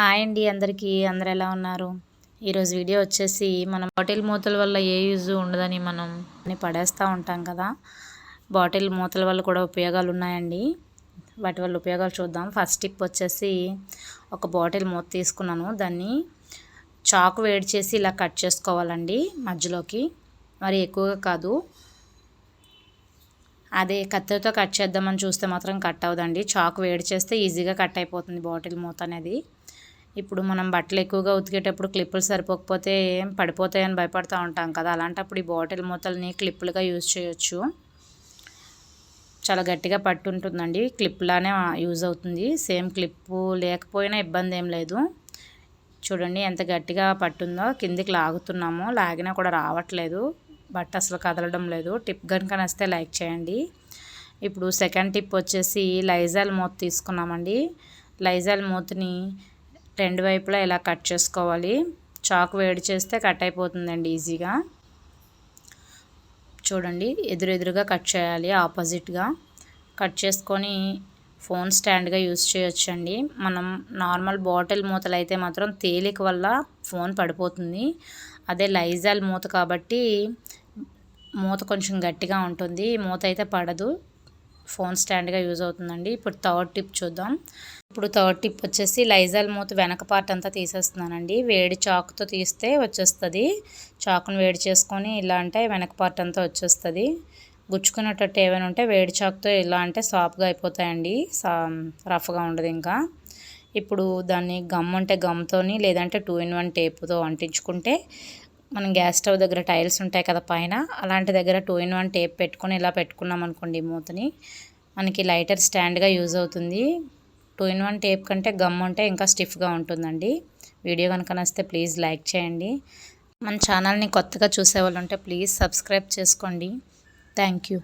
Hi అండి అందరికీ. అందరూ ఎలా ఉన్నారు? ఈరోజు వీడియో వచ్చేసి మనం బాటిల్ మూతల వల్ల ఏ యూజ్ ఉండదని మనం పడేస్తూ ఉంటాం కదా. బాటిల్ మూతల వల్ల కూడా ఉపయోగాలు ఉన్నాయండి. వాటి వల్ల ఉపయోగాలు చూద్దాం. ఫస్ట్ టిప్ వచ్చేసి ఒక బాటిల్ మూత తీసుకున్నాను. దాన్ని చాకు వేడి చేసి ఇలా కట్ చేసుకోవాలండి మధ్యలోకి. మరి ఎక్కువగా కాదు. అదే కత్తితో కట్ చేద్దామని చూస్తే మాత్రం కట్ అవ్వదండి. చాకు వేడి చేస్తే ఈజీగా కట్ అయిపోతుంది బాటిల్ మూత అనేది. ఇప్పుడు మనం బట్టలు ఎక్కువగా ఉతికేటప్పుడు క్లిప్పులు సరిపోకపోతే పడిపోతాయని భయపడుతూ ఉంటాం కదా. అలాంటప్పుడు ఈ బాటిల్ మూతల్ని క్లిప్పులుగా యూజ్ చేయొచ్చు. చాలా గట్టిగా పట్టు ఉంటుందండి. క్లిప్లానే యూజ్ అవుతుంది. సేమ్ క్లిప్పు లేకపోయినా ఇబ్బంది ఏం లేదు. చూడండి ఎంత గట్టిగా పట్టుందో. కిందికి లాగుతున్నాము, లాగినా కూడా రావట్లేదు. బట్ట అసలు కదలడం లేదు. టిప్ కనుక నచ్చితే లైక్ చేయండి. ఇప్పుడు సెకండ్ టిప్ వచ్చేసి లైజాల్ మూత తీసుకున్నామండి. లైజాల్ మూతని రెండు వైపులా ఇలా కట్ చేసుకోవాలి. చాకు వేడి చేస్తే కట్ అయిపోతుందండి ఈజీగా. చూడండి ఎదురుగా కట్ చేయాలి, ఆపోజిట్గా కట్ చేసుకొని ఫోన్ స్టాండ్గా యూజ్ చేయొచ్చండి. మనం నార్మల్ బాటిల్ మూతలు అయితే మాత్రం తేలిక వల్ల ఫోన్ పడిపోతుంది. అదే లైజాల్ మూత కాబట్టి మూత కొంచెం గట్టిగా ఉంటుంది. మూత అయితే పడదు, ఫోన్ స్టాండ్గా యూజ్ అవుతుందండి. ఇప్పుడు థర్డ్ టిప్ చూద్దాం. ఇప్పుడు థర్డ్ టిప్ వచ్చేసి లైజాల్ మూత వెనక పార్ట్ అంతా తీసేస్తున్నానండి. వేడి చాకుతో తీస్తే వచ్చేస్తుంది. చాకును వేడి చేసుకొని ఇలా అంటే వెనక పార్ట్ అంతా వచ్చేస్తుంది. గుచ్చుకునేటట్టు ఏమైనా ఉంటే వేడి చాకుతో ఇలా అంటే సాఫ్ట్గా అయిపోతాయండి, రఫ్గా ఉండదు. ఇంకా ఇప్పుడు దాన్ని గమ్ ఉంటే గమ్తోని లేదంటే 2-in-1 టేపుతో అంటించుకుంటే మనం గ్యాస్ స్టవ్ దగ్గర టైల్స్ ఉంటాయి కదా పైన, అలాంటి దగ్గర 2-in-1 టేప్ పెట్టుకొని ఇలా పెట్టుకున్నాం అనుకోండి మూతని, మనకి లైటర్ స్టాండ్గా యూజ్ అవుతుంది. 2-in-1 టేప్ కంటే గమ్ ఉంటే ఇంకా స్టిఫ్గా ఉంటుందండి. వీడియో కనుక నచ్చితే ప్లీజ్ లైక్ చేయండి. మన ఛానల్ని కొత్తగా చూసేవాళ్ళు ఉంటే ప్లీజ్ సబ్స్క్రైబ్ చేసుకోండి. Thank you.